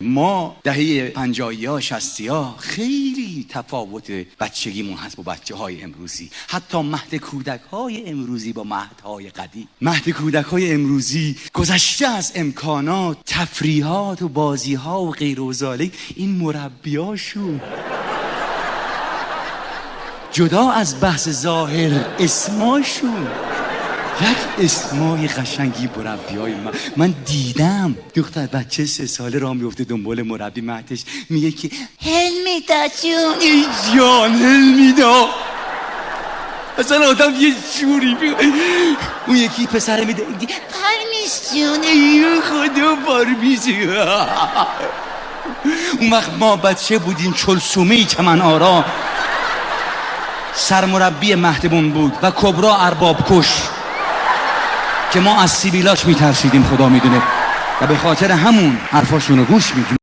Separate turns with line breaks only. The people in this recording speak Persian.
ما دهه 50 60 خیلی تفاوت بچگیمون هست با بچه‌های امروزی. حتی مهد کودک‌های امروزی با مهدهای قدیم. مهد کودک‌های امروزی گذشته از امکانات، تفریحات و بازی‌ها و غیر و ذالک، این مربیاشون جدا از بحث ظاهر اسماشون یک اسمای قشنگی مربیای من دیدم. دختر بچه 3 ساله راه میفته دنبال مربی، مهدش میگه که هلمیدا جون. ای جان هلمیدا، اصلا آدم یه جوری اون یکی پسر میده پارمیس جون. ای خدا پارمیس. اون وقت ما بچه بودیم، چلسومه‌ای چمن آرا سرمربی مهدمون بود و کبرا ارباب کش که ما از سیبیلاش میترسیدیم، خدا میدونه، و به خاطر همون حرفاشونو گوش میدیم.